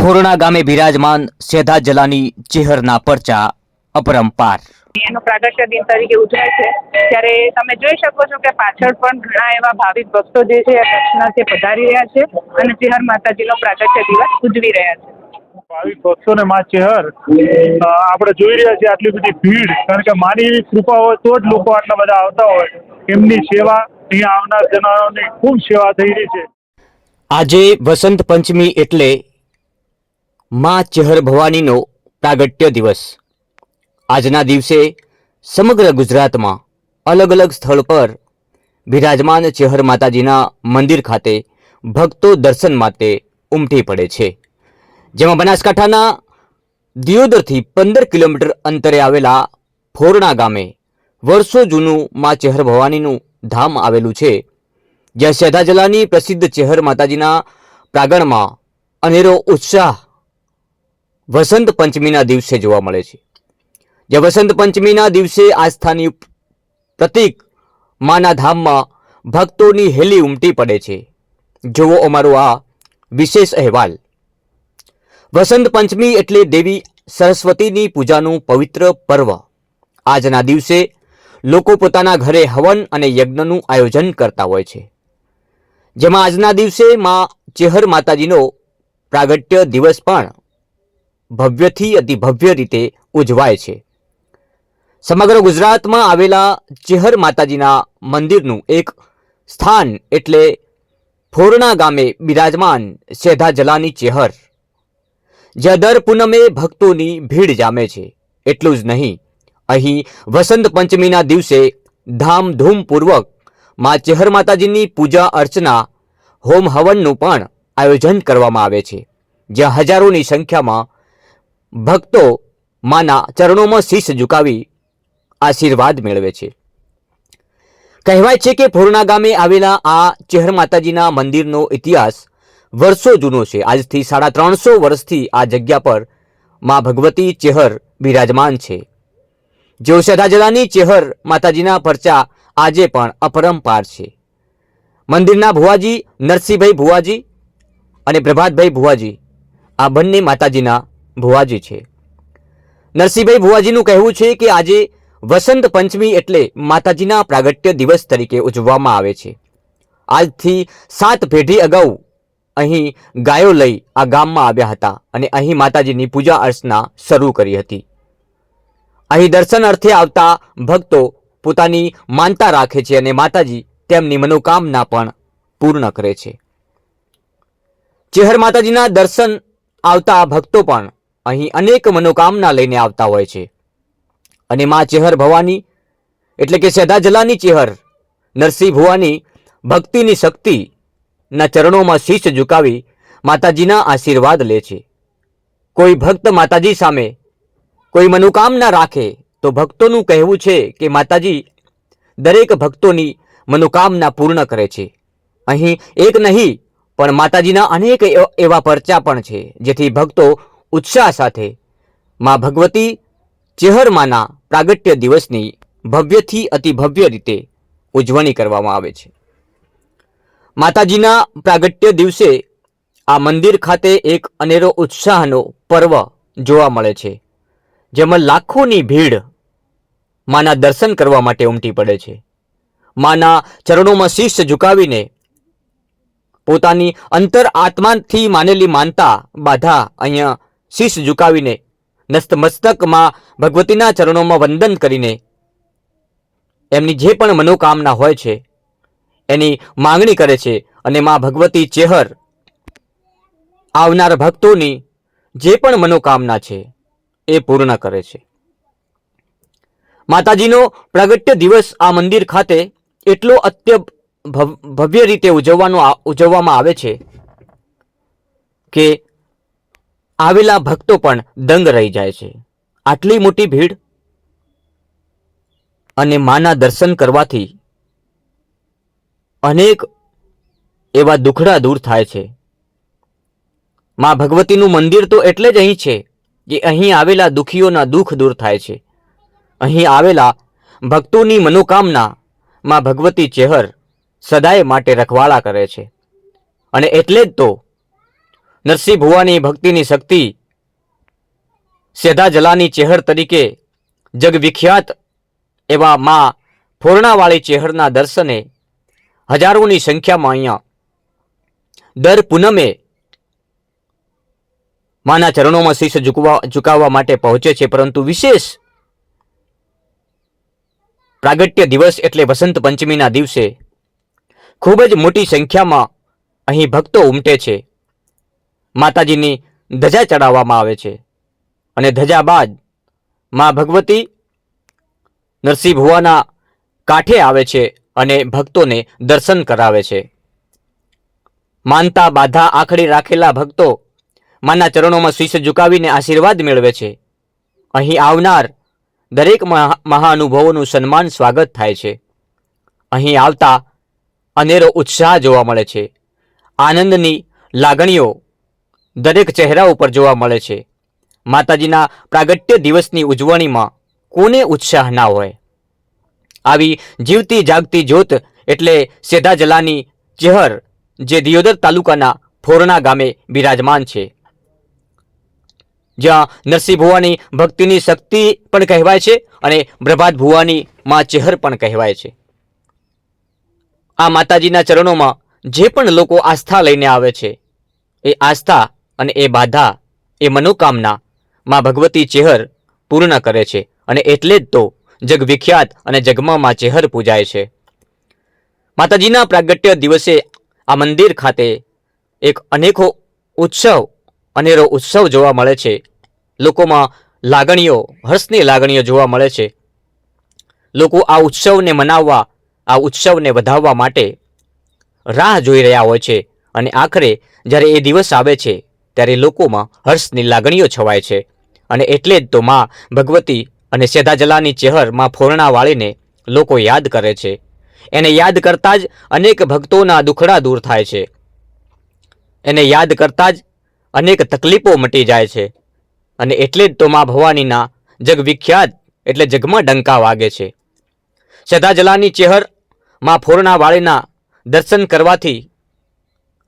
ખોરણા ગામે બિરાજમાન સેધા જલાની ચેહરના પરચા અપરંપાર. એનો પ્રાગટ્ય દિન તરીકે ઉજવાય છે ત્યારે તમે જોઈ શકો છો કે પાછળ પણ ઘણા એવા ભાવિક ભક્તો જે છે દર્શનાર્થે પધારી રહ્યા છે અને ચેહર માતાજીનો પ્રાગટ્ય દિવસ ઉજવી રહ્યા છે. ભાવિક ભક્તોને માં ચેહર આપણે જોઈ રહ્યા છીએ આટલી બધી ભીડ, કારણ કે માની એવી કૃપા હોય તો જ લોકો આટલા બધા આવતા હોય. એમની સેવા અહીંયા આવનાર જનારોની ખૂબ સેવા થઈ રહી છે. આજે વસંત પંચમી એટલે માં ચેહર ભવાનીનો પ્રાગટ્ય દિવસ. આજના દિવસે સમગ્ર ગુજરાતમાં અલગ અલગ સ્થળ પર બિરાજમાન ચેહર માતાજીના મંદિર ખાતે ભક્તો દર્શન માટે ઉમટી પડે છે. જેમાં બનાસકાંઠાના દિયોદરથી 15 કિલોમીટર અંતરે આવેલા ખોરણા ગામે વર્ષો જૂનું માં ચેહર ભવાનીનું ધામ આવેલું છે, જ્યાં સેધા જલાની પ્રસિદ્ધ ચેહર માતાજીના પ્રાંગણમાં અનેરો ઉત્સાહ વસંત પંચમીના દિવસે જોવા મળે છે. જ્યાં વસંત પંચમીના દિવસે આસ્થાની પ્રતીક માના ધામમાં ભક્તોની હેલી ઉમટી પડે છે. જુઓ અમારો આ વિશેષ અહેવાલ. વસંત પંચમી એટલે દેવી સરસ્વતીની પૂજાનું પવિત્ર પર્વ. આજના દિવસે લોકો પોતાના ઘરે હવન અને યજ્ઞનું આયોજન કરતા હોય છે, જેમાં આજના દિવસે માં ચેહર માતાજીનો પ્રાગટ્ય દિવસ પણ ભવ્યથી અતિ ભવ્ય રીતે ઉજવાય છે. સમગ્ર ગુજરાતમાં આવેલા ચેહર માતાજીના મંદિરનું એક સ્થાન એટલે ખોરણા ગામે બિરાજમાન સેધા જલાની ચેહર, જ્યાં દર પૂનમે ભક્તોની ભીડ જામે છે. એટલું જ નહીં, અહીં વસંત પંચમીના દિવસે ધામધૂમપૂર્વક માં ચેહર માતાજીની પૂજા અર્ચના, હોમ હવનનું પણ આયોજન કરવામાં આવે છે, જ્યાં હજારોની સંખ્યામાં ભક્તો માના ચરણોમાં શીશ ઝુકાવી આશીર્વાદ મેળવે છે. કહેવાય છે કે ખોરણા ગામે આવેલા આ ચેહર માતાજીના મંદિરનો ઇતિહાસ વર્ષો જૂનો છે. આજથી 350 વર્ષથી આ જગ્યા પર માં ભગવતી ચેહર બિરાજમાન છે. જેઓ સેધા જલાની ચેહર માતાજીના પરચા આજે પણ અપરંપાર છે. મંદિરના ભુવાજી નરસિંહભાઈ ભુવાજી અને પ્રભાતભાઈ ભુવાજી આ બંને માતાજીના ભુવાજી છે. નરસિંહભાઈ ભુવાજીનું કહેવું છે કે આજે વસંત પંચમી એટલે માતાજીના પ્રાગટ્ય દિવસ તરીકે ઉજવવામાં આવે છે. આજથી 7 પેઢી અગાઉ અહીં ગાયો લઈ આ ગામમાં આવ્યા હતા અને અહીં માતાજીની પૂજા અર્ચના શરૂ કરી હતી. અહીં દર્શન અર્થે આવતા ભક્તો પોતાની માનતા રાખે છે અને માતાજી તેમની મનોકામના પણ પૂર્ણ કરે છે. ચેહર માતાજીના દર્શન આવતા ભક્તો પણ અહીં અનેક મનોકામના લઈને આવતા હોય છે અને માં ચેહર ભવાની એટલે કે સેધા જલાની ચેહર નરસિંહ ભુવાની ભક્તિની શક્તિના ચરણોમાં શીશ ઝુકાવી માતાજીના આશીર્વાદ લે છે. કોઈ ભક્ત માતાજી સામે કોઈ મનોકામના રાખે તો ભક્તોનું કહેવું છે કે માતાજી દરેક ભક્તોની મનોકામના પૂર્ણ કરે છે. અહીં એક નહીં પણ માતાજીના અનેક એવા પરચા પણ છે, જેથી ભક્તો ઉત્સાહ સાથે માં ભગવતી ચેહર માના પ્રાગટ્ય દિવસની ભવ્યથી અતિ ભવ્ય રીતે ઉજવણી કરવામાં આવે છે. માતાજીના પ્રાગટ્ય દિવસે આ મંદિર ખાતે એક અનેરો ઉત્સાહનો પર્વ જોવા મળે છે, જેમાં લાખોની ભીડ માના દર્શન કરવા માટે ઉમટી પડે છે. માના ચરણોમાં શીશ ઝુકાવીને પોતાની અંતર આત્માથી માનેલી માનતા બાધા અહીંયા શીશ ઝુકાવીને નતમસ્તકમાં ભગવતીના ચરણોમાં વંદન કરીને એમની જે પણ મનોકામના હોય છે એની માંગણી કરે છે અને માં ભગવતી ચેહર આવનાર ભક્તોની જે પણ મનોકામના છે એ પૂર્ણ કરે છે. માતાજીનો પ્રાગટ્ય દિવસ આ મંદિર ખાતે એટલો ભવ્ય રીતે ઉજવવામાં આવે છે કે આવેલા ભક્તો પણ દંગ રહી જાય છે. આટલી મોટી ભીડ અને માના દર્શન કરવાથી અનેક એવા દુખડા દૂર થાય છે. માં ભગવતીનું મંદિર તો એટલે જ અહીં છે કે અહીં આવેલા દુખીઓના દુઃખ દૂર થાય છે. અહીં આવેલા ભક્તોની મનોકામના માં ભગવતી ચેહર સદાય માટે રખવાળા કરે છે અને એટલે જ તો નરસિંહ ભુવાની ભક્તિની શક્તિ સેધા જલાની ચેહર તરીકે જગવિખ્યાત એવા મા ફોરણાવાળી ચેહરના દર્શને હજારોની સંખ્યામાં અહીંયા દર પૂનમે માના ચરણોમાં શીશ ઝુકાવવા માટે પહોંચે છે. પરંતુ વિશેષ પ્રાગટ્ય દિવસ એટલે વસંત પંચમીના દિવસે ખૂબ જ મોટી સંખ્યામાં અહીં ભક્તો ઉમટે છે. માતાજીની ધજા ચડાવવામાં આવે છે અને ધજા બાદ મા ભગવતી નરસિંહ ભુવાના કાંઠે આવે છે અને ભક્તોને દર્શન કરાવે છે. માનતા બાધા આખડી રાખેલા ભક્તો માના ચરણોમાં શીશ ઝુકાવીને આશીર્વાદ મેળવે છે. અહીં આવનાર દરેક મહાનુભાવોનું સન્માન સ્વાગત થાય છે. અહીં આવતા અનેરો ઉત્સાહ જોવા મળે છે. આનંદની લાગણીઓ દરેક ચહેરા ઉપર જોવા મળે છે. માતાજીના પ્રાગટ્ય દિવસની ઉજવણીમાં કોને ઉત્સાહ ના હોય. આવી જીવતી જાગતી જ્યોત એટલે સેધા જલાની ચેહર જે દિયોદર તાલુકાના ફોરણા ગામે બિરાજમાન છે, જ્યાં નરસિંહ ભુવાની ભક્તિની શક્તિ પણ કહેવાય છે અને પ્રભાત ભુવાની માં ચેહર પણ કહેવાય છે. આ માતાજીના ચરણોમાં જે પણ લોકો આસ્થા લઈને આવે છે, એ આસ્થા અને એ બાધા, એ મનોકામના માં ભગવતી ચેહર પૂર્ણ કરે છે અને એટલે જ તો જગવિખ્યાત અને જગમાં માં ચેહર પૂજાય છે. માતાજીના પ્રાગટ્ય દિવસે આ મંદિર ખાતે એક અનેકો અનેરો ઉત્સવ જોવા મળે છે. લોકોમાં લાગણીઓ, હર્ષની લાગણીઓ જોવા મળે છે. લોકો આ ઉત્સવને મનાવવા, આ ઉત્સવને વધાવવા માટે રાહ જોઈ રહ્યા હોય છે અને આખરે જ્યારે એ દિવસ આવે છે ત્યારે લોકોમાં હર્ષની લાગણીઓ છવાય છે. અને એટલે જ તો માં ભગવતી અને સેધા જલાની ચેહર માં ફોરણાવાળીને લોકો યાદ કરે છે. એને યાદ કરતા જ અનેક ભક્તોના દુખડા દૂર થાય છે. એને યાદ કરતા જ અનેક તકલીફો મટી જાય છે. અને એટલે જ તો માં ભવાનીના જગવિખ્યાત એટલે જગમાં ડંકા વાગે છે. સેધા જલાની ચેહર માં ફોરણાવાળીના દર્શન કરવાથી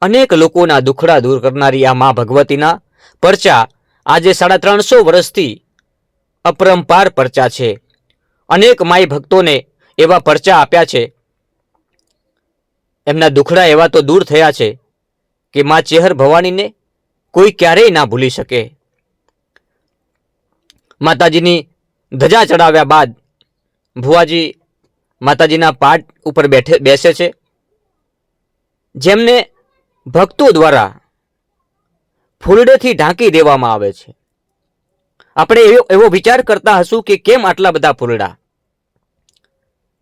અનેક લોકોના દુખડા દૂર કરનારી આ માં ભગવતીના પરચા આજે 350 વર્ષથી અપરંપાર પરચા છે. અનેક માઈ ભક્તોને એવા પરચા આપ્યા છે, એમના દુખડા એવા તો દૂર થયા છે કે માં ચેહર ભવાનીને કોઈ ક્યારેય ના ભૂલી શકે. માતાજીની ધજા ચડાવ્યા બાદ ભુવાજી માતાજીના પાટ ઉપર બેસે છે, જેમને ભક્તો દ્વારા ફૂલડેથી ઢાંકી દેવામાં આવે છે. આપણે એવો વિચાર કરતા હશું કે કેમ આટલા બધા ફૂલડા,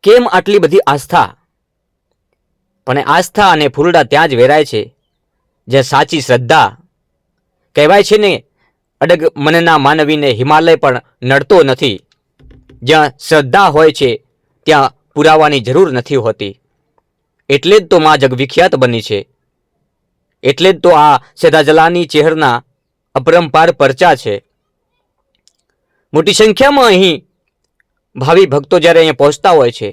કેમ આટલી બધી આસ્થા? પણ આસ્થા અને ફૂલડા ત્યાં જ વેરાય છે જ્યાં સાચી શ્રદ્ધા. કહેવાય છે ને, અડગ મનના માનવીને હિમાલય પણ નડતો નથી. જ્યાં શ્રદ્ધા હોય છે ત્યાં પુરાવાની જરૂર નથી હોતી. એટલે જ તો માં જગવિખ્યાત બની છે. એટલે જ તો આ સેધા જલાની ચેહરના અપરંપાર પરચા છે. મોટી સંખ્યામાં અહીં ભાવિ ભક્તો જ્યારે અહીંયા પહોંચતા હોય છે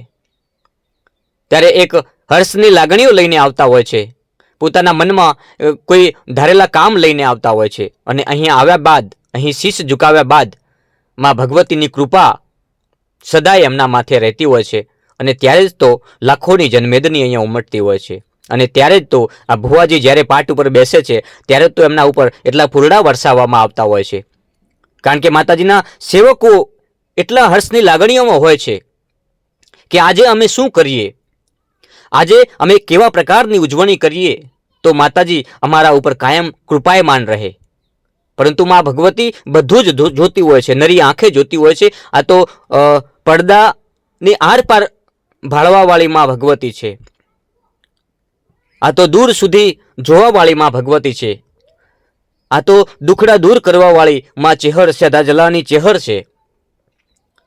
ત્યારે એક હર્ષની લાગણીઓ લઈને આવતા હોય છે. પોતાના મનમાં કોઈ ધારેલા કામ લઈને આવતા હોય છે અને અહીં આવ્યા બાદ, અહીં શીશ ઝુકાવ્યા બાદ માં ભગવતીની કૃપા સદાય એમના માથે રહેતી હોય છે. અને ત્યારે જ તો લાખોની જનમેદની અહીંયા ઉમટતી હોય છે. અને ત્યારે જ તો આ ભુવાજી જ્યારે પાટ ઉપર બેસે છે ત્યારે જ તો એમના ઉપર એટલા ફૂલડા વરસાવવામાં આવતા હોય છે. કારણ કે માતાજીના સેવકો એટલા હર્ષની લાગણીઓમાં હોય છે કે આજે અમે શું કરીએ, આજે અમે કેવા પ્રકારની ઉજવણી કરીએ તો માતાજી અમારા ઉપર કાયમ કૃપાયમાન રહે. પરંતુ માં ભગવતી બધું જ જોતી હોય છે, નરી આંખે જોતી હોય છે. આ તો પડદાની આરપાર ભાળવાવાળી માં ભગવતી છે. આ તો દૂર સુધી જોવાવાળી માં ભગવતી છે. આ તો દુખડા દૂર કરવાવાળી માં ચેહર સેધા જલાની ચેહર છે.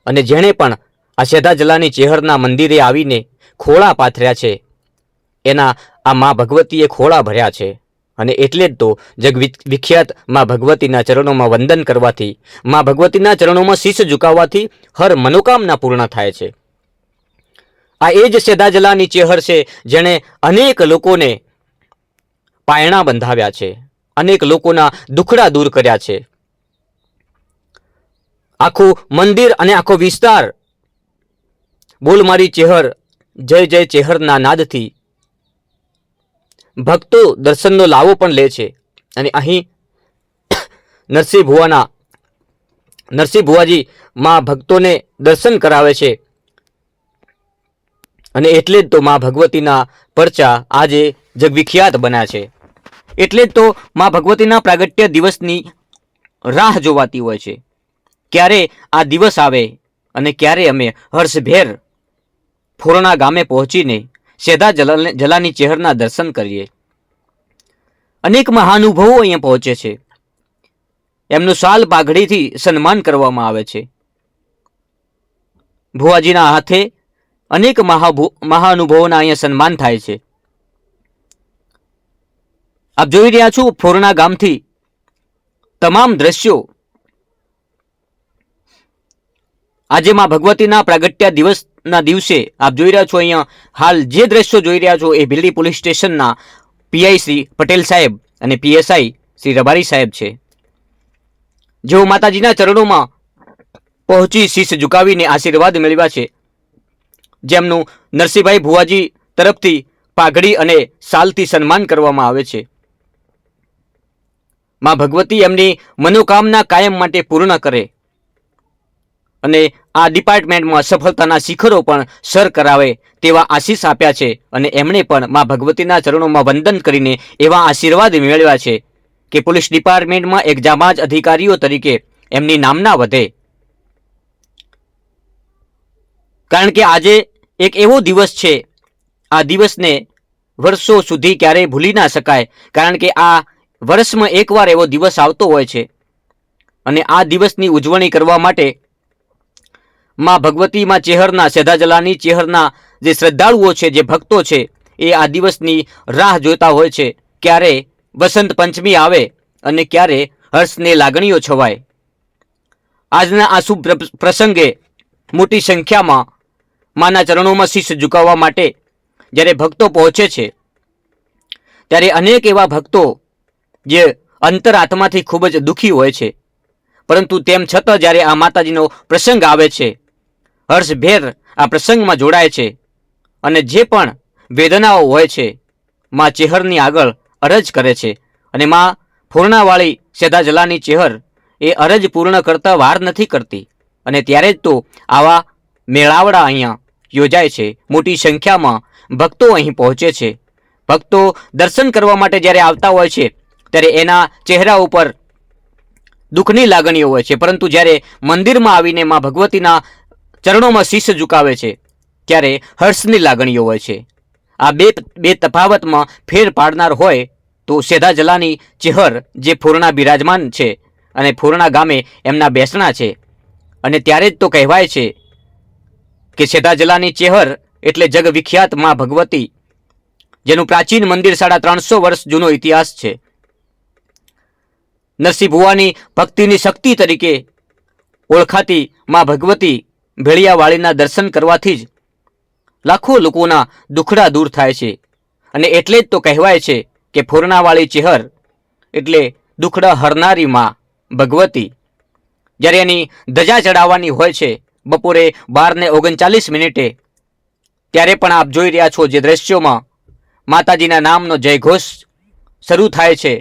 અને જેણે પણ આ સેધા જલાની ચેહરના મંદિરે આવીને ખોળા પાથર્યા છે, એના આ માં ભગવતીએ ખોળા ભર્યા છે. અને એટલે જ તો જગવિખ્યાત માં ભગવતીના ચરણોમાં વંદન કરવાથી, માં ભગવતીના ચરણોમાં શીશ ઝુકાવવાથી હર મનોકામના પૂર્ણ થાય છે. આ એ જ સેધા જલાની ચેહર છે જેણે અનેક લોકોને પાયણા બંધાવ્યા છે, અનેક લોકોના દુખડા દૂર કર્યા છે. આખું મંદિર અને આખો વિસ્તાર બોલ મારી ચેહર જય જય ચેહરના નાદથી ભક્તો દર્શનનો લાવો પણ લે છે. અને અહીં નરસિંહ ભુવાજી માં ભક્તોને દર્શન કરાવે છે. અને એટલે જ તો માં ભગવતીના પરચા આજે જગવિખ્યાત બન્યા છે. એટલે જ તો માં ભગવતીના પ્રાગટ્ય દિવસની રાહ જોવાતી હોય છે. ક્યારે આ દિવસ આવે અને ક્યારે અમે હર્ષભેર ફોરણા ગામે પહોંચીને સેધા જલાની ચેહરના દર્શન કરીએ. અનેક મહાનુભાવો અહીંયા પહોંચે છે. એમનું શાલ પાઘડીથી સન્માન કરવામાં આવે છે. ભુવાજીના હાથે અનેક મહાનુભાવોના અહીંયા સન્માન થાય છે. આપ જોઈ રહ્યા છો ફોરણા ગામથી તમામ દ્રશ્યો. આજે માં ભગવતીના પ્રાગટ્ય દિવસના દિવસે આપ જોઈ રહ્યા છો અહીંયા હાલ જે દ્રશ્યો જોઈ રહ્યા છો એ ભીલડી પોલીસ સ્ટેશનના પીઆઈ શ્રી પટેલ સાહેબ અને પીએસઆઈ શ્રી રબારી સાહેબ છે, જેઓ માતાજીના ચરણોમાં પહોંચી શીશ ઝુકાવીને આશીર્વાદ મેળવ્યા છે. જેમનું નરસિંહભાઈ ભુવાજી તરફથી પાઘડી અને શાલથી સન્માન કરવામાં આવે છે. માં ભગવતી એમની મનોકામના કાયમ માટે પૂર્ણ કરે અને આ ડિપાર્ટમેન્ટમાં સફળતાના શિખરો પણ સર કરાવે તેવા આશીષ આપ્યા છે. અને એમણે પણ માં ભગવતીના ચરણોમાં વંદન કરીને એવા આશીર્વાદ મેળવ્યા છે કે પોલીસ ડિપાર્ટમેન્ટમાં એક જાબાજ અધિકારીઓ તરીકે એમની નામના વધે. કારણ કે આજે એક એવો દિવસ છે, આ દિવસને વર્ષો સુધી ક્યારેય ભૂલી ના શકાય. કારણ કે આ વર્ષમાં એકવાર એવો દિવસ આવતો હોય છે અને આ દિવસની ઉજવણી કરવા માટે માં ભગવતી માં ચેહરના સેધાજલાની ચેહરના જે શ્રદ્ધાળુઓ છે, જે ભક્તો છે, એ આ દિવસની રાહ જોતા હોય છે. ક્યારે વસંત પંચમી આવે અને ક્યારે હર્ષને લાગણીઓ છવાય. આજના આ શુભ પ્રસંગે મોટી સંખ્યામાં માના ચરણોમાં શીશ ઝુકાવવા માટે જ્યારે ભક્તો પહોંચે છે, ત્યારે અનેક એવા ભક્તો જે અંતરાત્માથી ખૂબ જ દુઃખી હોય છે, પરંતુ તેમ છતાં જ્યારે આ માતાજીનો પ્રસંગ આવે છે, હર્ષભેર આ પ્રસંગમાં જોડાય છે અને જે પણ વેદનાઓ હોય છે માં ચેહરની આગળ અરજ કરે છે. અને માં ફોરણાવાળી સેધાજલાની ચેહર એ અરજ પૂર્ણ કરતા વાર નથી કરતી. અને ત્યારે જ તો આવા મેળાવડા અહીંયા યોજાય છે. મોટી સંખ્યામાં ભક્તો અહીં પહોંચે છે. ભક્તો દર્શન કરવા માટે જ્યારે આવતા હોય છે ત્યારે એના ચહેરા ઉપર દુઃખની લાગણીઓ હોય છે, પરંતુ જ્યારે મંદિરમાં આવીને માં ભગવતીના ચરણોમાં શીશ ઝુકાવે છે ત્યારે હર્ષની લાગણીઓ હોય છે. આ બે તફાવતમાં ફેર પાડનાર હોય તો સેધાજલાની ચેહર જે ફોરણા બિરાજમાન છે અને ફોરણા ગામે એમના બેસણા છે. અને ત્યારે જ તો કહેવાય છે કે સેધાજલાની ચેહર એટલે જગ વિખ્યાત માં ભગવતી, જેનું પ્રાચીન મંદિર 350 વર્ષ જૂનો ઇતિહાસ છે. નરસિંહ ભુવાની ભક્તિની શક્તિ તરીકે ઓળખાતી માં ભગવતી ભેળિયાવાળીના દર્શન કરવાથી જ લાખો લોકોના દુખડા દૂર થાય છે. અને એટલે જ તો કહેવાય છે કે ફોરણાવાળી ચેહર એટલે દુખડા હરનારી માં ભગવતી. જ્યારે એની ધજા ચડાવવાની હોય છે બપોરે 12:39 ત્યારે પણ આપ જોઈ રહ્યા છો જે દ્રશ્યોમાં માતાજીના નામનો જયઘોષ શરૂ થાય છે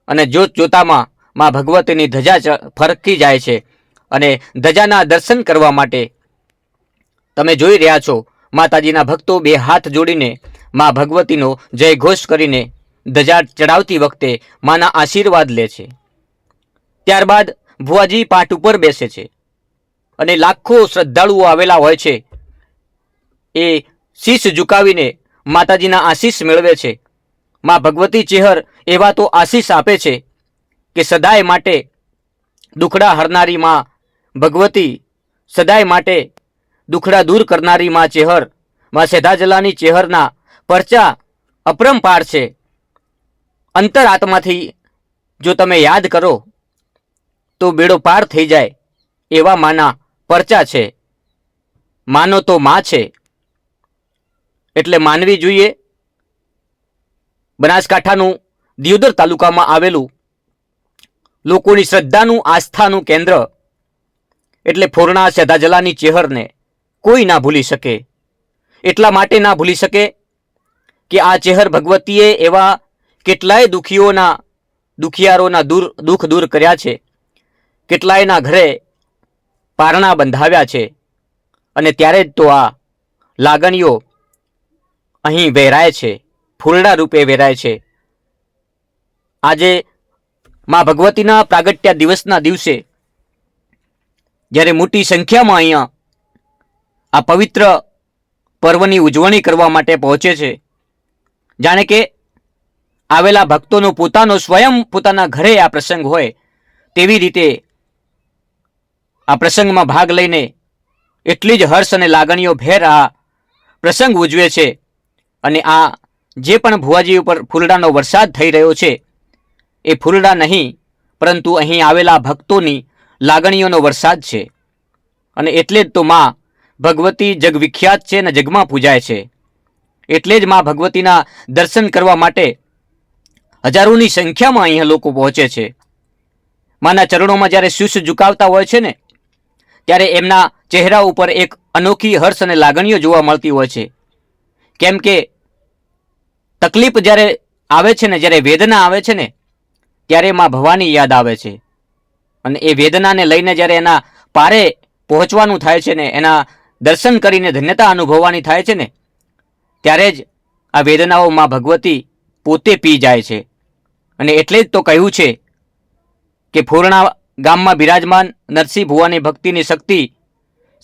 અને જોત જોતામાં માં ભગવતીની ધજા ફરકી જાય છે. અને ધજાના દર્શન કરવા માટે તમે જોઈ રહ્યા છો માતાજીના ભક્તો બે હાથ જોડીને માં ભગવતીનો જયઘોષ કરીને ધજા ચડાવતી વખતે માના આશીર્વાદ લે છે. ત્યારબાદ ભુવાજી પાટ ઉપર બેસે છે અને લાખો શ્રદ્ધાળુઓ આવેલા હોય છે, એ શીશ ઝુકાવીને માતાજીના આશીષ મેળવે છે. માં ભગવતી ચેહર એવા તો આશીષ આપે છે કે સદાય માટે દુખડા હરનારી માં ભગવતી, સદાય માટે દુખડા દૂર કરનારી માં ચેહર, માં સેધાજલાની ચેહરના પરચા અપરંપાર છે. અંતરાત્માથી જો તમે યાદ કરો તો બેડો પાર થઈ જાય એવા માના પરચા છે. માનો તો માં છે એટલે માનવી જોઈએ. બનાસકાંઠાનું દિયોદર તાલુકામાં આવેલું લોકોની શ્રદ્ધાનું આસ્થાનું કેન્દ્ર એટલે ફોરણા સેધાજલાની ચેહરને કોઈ ના ભૂલી શકે. એટલા માટે ના ભૂલી શકે કે આ ચેહર ભગવતીએ એવા કેટલાય દુખિયારોના દુઃખ દૂર કર્યા છે, કેટલાયના ઘરે પારણા બંધાવ્યા છે, અને ત્યારે જ તો આ લાગણીઓ અહીં વહેરાય છે, ફૂલડા રૂપે વહેરાય છે. આજે મા ભગવતીના પ્રાગટ્ય દિવસના દિવસે જ્યારે મોટી સંખ્યામાં અહીંયા આ પવિત્ર પર્વની ઉજવણી કરવા માટે પહોંચે છે, જાણે કે આવેલા ભક્તોનો સ્વયં પોતાના ઘરે આ પ્રસંગ હોય તેવી રીતે આ પ્રસંગમાં ભાગ લઈને એટલી જ હર્ષ અને લાગણીઓ ભેર આ પ્રસંગ ઉજવે છે. અને આ જે પણ ભુવાજી ઉપર ફૂલડાનો વરસાદ થઈ રહ્યો છે એ ફૂલડા નહીં, પરંતુ અહીં આવેલા ભક્તોની લાગણીઓનો વરસાદ છે. અને એટલે જ તો માં ભગવતી જગવિખ્યાત છે અને જગમાં પૂજાય છે. એટલે જ માં ભગવતીના દર્શન કરવા માટે હજારોની સંખ્યામાં અહીંયા લોકો પહોંચે છે. માના ચરણોમાં જ્યારે શીશ ઝુકાવતા હોય છે ને, ત્યારે એમના ચહેરા ઉપર એક અનોખી હર્ષ અને લાગણીઓ જોવા મળતી હોય છે. કેમ કે તકલીફ જ્યારે આવે છે ને, જ્યારે વેદના આવે છે ને, ત્યારે માં ભવાની યાદ આવે છે. અને એ વેદનાને લઈને જ્યારે એના પારે પહોંચવાનું થાય છે ને, એના દર્શન કરીને ધન્યતા અનુભવવાની થાય છે ને, ત્યારે જ આ વેદનાઓ માં ભગવતી પોતે પી જાય છે. અને એટલે જ તો કહ્યું છે કે ફોરણા ગામમાં બિરાજમાન નરસિંહ ભુવાની ભક્તિની શક્તિ,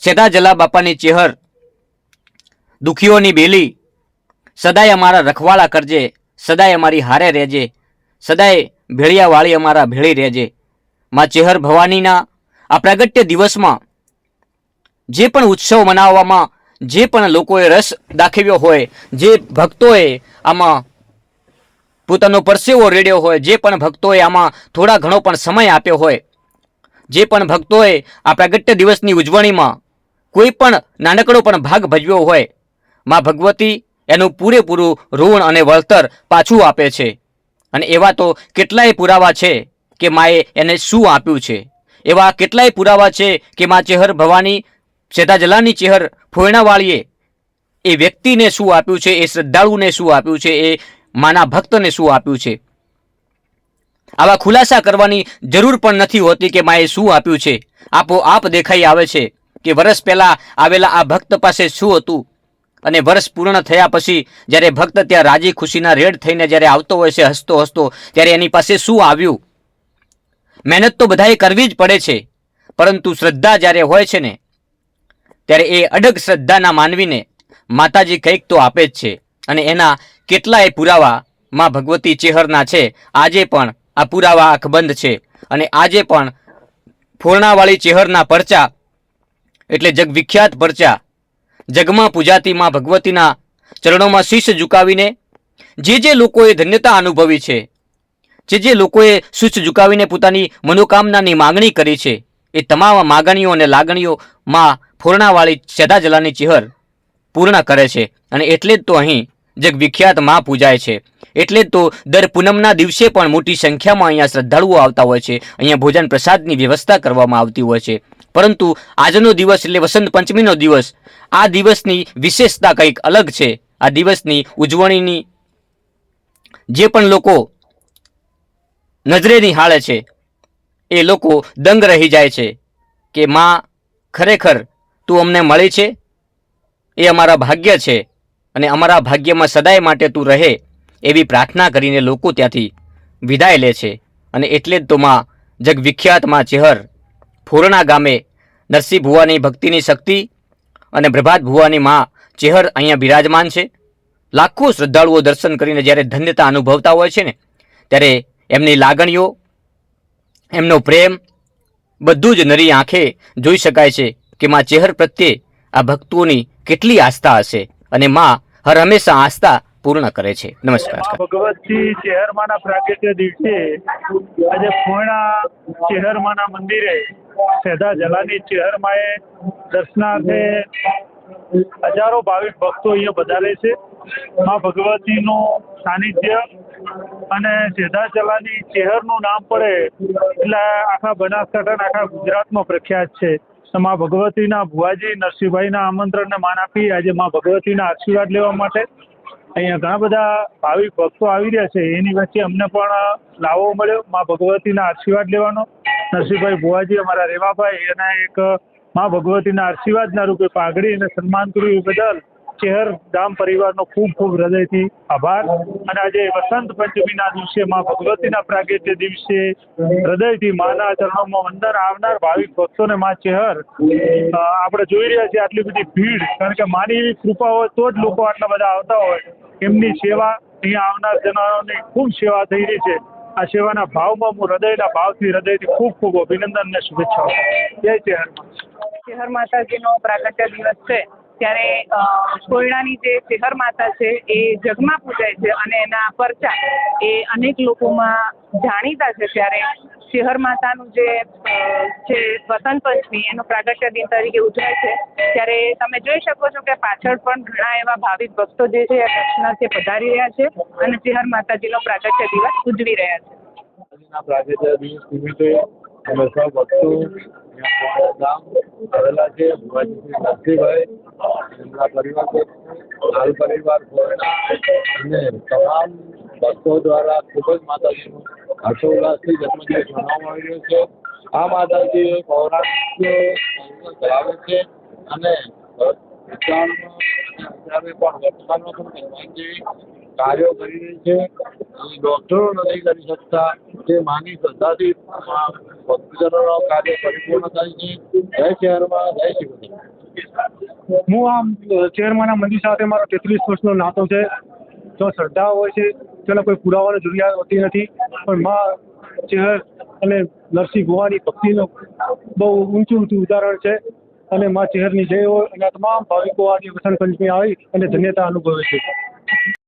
સેધાજલા બાપાની ચેહર, દુખીઓની બેલી, સદાય અમારા રખવાળા કરજે, સદાય અમારી હારે રહેજે, સદાય ભેળિયાવાળી અમારા ભેળી રહેજે. માં ચેહર ભવાનીના આ પ્રાગટ્ય દિવસમાં જે પણ ઉત્સવ મનાવવામાં જે પણ લોકોએ રસ દાખવ્યો હોય, જે ભક્તોએ આમાં પોતાનો પરસેવો રેડ્યો હોય, જે પણ ભક્તોએ આમાં થોડા ઘણો પણ સમય આપ્યો હોય, જે પણ ભક્તોએ આ પ્રાગટ્ય દિવસની ઉજવણીમાં કોઈ પણ નાનકડો પણ ભાગ ભજવ્યો હોય, માં ભગવતી એનું પૂરેપૂરું ઋણ અને વળતર પાછું આપે છે. અને એવા તો કેટલાય પુરાવા છે કે માએ એને શું આપ્યું છે. એવા કેટલાય પુરાવા છે કે માં ચેહર ભવાની સેધાજલાની ચેહર ફોરણાવાળીએ એ વ્યક્તિને શું આપ્યું છે, એ શ્રદ્ધાળુને શું આપ્યું છે, એ માના ભક્તને શું આપ્યું છે. આવા ખુલાસા કરવાની જરૂર પણ નથી હોતી કે માએ શું આપ્યું છે. આપોઆપ દેખાઈ આવે છે કે વર્ષ પહેલા આવેલા આ ભક્ત પાસે શું હતું, અને વર્ષ પૂર્ણ થયા પછી જ્યારે ભક્ત ત્યાં રાજી ખુશીના રેડ થઈને જ્યારે આવતો હોય છે હસતો હસતો, ત્યારે એની પાસે શું આવ્યું. મહેનત તો બધાએ કરવી જ પડે છે, પરંતુ શ્રદ્ધા જ્યારે હોય છે ને, ત્યારે એ અડગ શ્રદ્ધાના માનવીને માતાજી કંઈક તો આપે જ છે. અને એના કેટલાય પુરાવા માં ભગવતી ચેહરના છે. આજે પણ આ પુરાવા અકબંધ છે. અને આજે પણ ફોરણાવાળી ચેહરના પરચા એટલે જગવિખ્યાત પરચા, જગમાં પૂજાતી માં ભગવતીના ચરણોમાં શીશ ઝુકાવીને જે લોકોએ ધન્યતા અનુભવી છે, જે લોકોએ શીશ ઝુકાવીને પોતાની મનોકામનાની માગણી કરી છે, એ તમામ માગણીઓ અને લાગણીઓ માં ફોરણાવાળી સેધાજલાની ચેહર પૂર્ણ કરે છે. અને એટલે જ તો અહીં જગવિખ્યાત માં પૂજાય છે. એટલે જ તો દર પૂનમના દિવસે પણ મોટી સંખ્યામાં અહીંયા શ્રદ્ધાળુઓ આવતા હોય છે. અહીંયા ભોજન પ્રસાદની વ્યવસ્થા કરવામાં આવતી હોય છે. પરંતુ આજનો દિવસ એટલે વસંત પંચમીનો દિવસ, આ દિવસની વિશેષતા કંઈક અલગ છે. આ દિવસની ઉજવણીની જે પણ લોકો નજરે નિહાળે છે એ લોકો દંગ રહી જાય છે કે માં ખરેખર તું અમને મળી છે, એ અમારા ભાગ્ય છે, અને અમારા ભાગ્યમાં સદાય માટે તું રહે એવી પ્રાર્થના કરીને લોકો ત્યાંથી વિદાય લે છે. અને એટલે જ તો માં જગવિખ્યાત માં ચેહર ફોરણા ગામે નરસિંહ ભુવાની ભક્તિની શક્તિ અને પ્રભાત ભુવાની માં ચેહર અહીંયા બિરાજમાન છે. લાખો શ્રદ્ધાળુઓ દર્શન કરીને જ્યારે ધન્યતા અનુભવતા હોય છે ને, ત્યારે એમની લાગણીઓ, એમનો પ્રેમ બધું જ નરી આંખે જોઈ શકાય છે કે માં ચેહર પ્રત્યે આ ભક્તોની કેટલી આસ્થા હશે. અને માં હર હંમેશા આસ્થા પૂર્ણ કરે છે. નમસ્કાર. ભગવતી ચેહરમાના પ્રાગટ્ય દિવસે આજે ફોરણા ચેહરમાના મંદિરે સેધાજલાની ચેહરમાએ દર્શનાર્થે હજારો ભાવિક ભક્તો અહીંયા પધારે છે. માં ભગવતીનું સાનિધ્ય અને સિદ્ધાચલાની ચેહરનું નામ પડે એટલે આખા બનાસકાંઠા અને આખા ગુજરાતમાં પ્રખ્યાત છે. મા ભગવતીના ભુવાજી નરસિંહભાઈના આમંત્રણને માન આપી આજે મા ભગવતીના આશીર્વાદ લેવા માટે અહીંયા ઘણા બધા ભાવિક ભક્તો આવી રહ્યા છે. એની વચ્ચે અમને પણ લાવો મળ્યો મા ભગવતીના આશીર્વાદ લેવાનો. નરસિંહભાઈ ભુવાજી અમારા રેવાભાઈ અને એક મા ભગવતીના આશીર્વાદના રૂપે પાઘડી અને સન્માન કર્યું એ બદલ ચેહર ગામ પરિવારનો ખૂબ ખૂબ હૃદયથી આભાર. અને આજે વસંત પંચમીના દિવસે મા ભગવતીના પ્રાગટ્ય દિવસે હૃદયથી માના ચરણોમાં વંદન આવનાર ભાવિક ભક્તોને મા ચેહર આપણે જોઈ રહ્યા છીએ આટલી બધી ભીડ, કારણ કે માની એવી કૃપા હોય તો જ લોકો આટલા બધા આવતા હોય. એમની સેવા અહીંયા આવનાર જનોની ખૂબ સેવા થઈ રહી છે. આ સેવાના ભાવમાં હું હૃદયના ભાવથી હૃદયથી ખૂબ ખૂબ અભિનંદન અને શુભેચ્છાઓ. જય ચેહરમાં. ચેહર માતાજીનો પ્રાગટ્ય દિવસ છે ત્યારે કોયડાની જે ચેહર માતા છે એ જગમાં પૂજાય છે અને એના પરચા એ અનેક લોકોમાં જાણીતા છે. ત્યારે ચેહર માતાનું જે છે વસંત પંચમી એનો પ્રાગટ્ય દિન તરીકે ઉજવાય છે. ત્યારે તમે જોઈ શકો છો કે પાછળ પણ ઘણા એવા ભાવિક ભક્તો જે છે દર્શનાર્થે પધારી રહ્યા છે અને ચેહર માતાજીનો પ્રાગટ્ય દિવસ ઉજવી રહ્યા છે. આજના પ્રાગટ્ય દિવસ નિમિત્તે અમે સૌ ભક્તો ગામ આવેલા છે. ભુવાજી નરસિંહભાઈ એમના પરિવાર હાલ પરિવાર અને તમામ ભક્તો દ્વારા ખૂબ જ માતાજીનું હર્ષોલ્લાસથી જન્મદિવસ મનાવવામાં આવી રહ્યો છે. આ માતાજી પૌરાણિક ધરાવે છે અને વર્તમાનમાં પણ ભગવાન જેવી કાર્યો કરી રહી છે. ડોક્ટરો નથી કરી શકતા તે માની શ્રદ્ધાથી ભક્તજનોનો કાર્ય પરિપૂર્ણ થાય છે. જય ચેહરમાં, જય શ્રી હું આમ ચેહરમાના મંદિર સાથે મારો 33 વર્ષનો નાતો છે. જો શ્રદ્ધા હોય છે તેનો કોઈ પુરાવાની જરૂરિયાત હોતી નથી, પણ મા ચેહર અને નરસિંહ ભુવાની ભક્તિનું બહુ ઊંચું ઉદાહરણ છે. અને મા ચેહરની જય હોય અને તમામ ભાવિકો આજે વસંત પંચમી આવી અને ધન્યતા અનુભવે છે.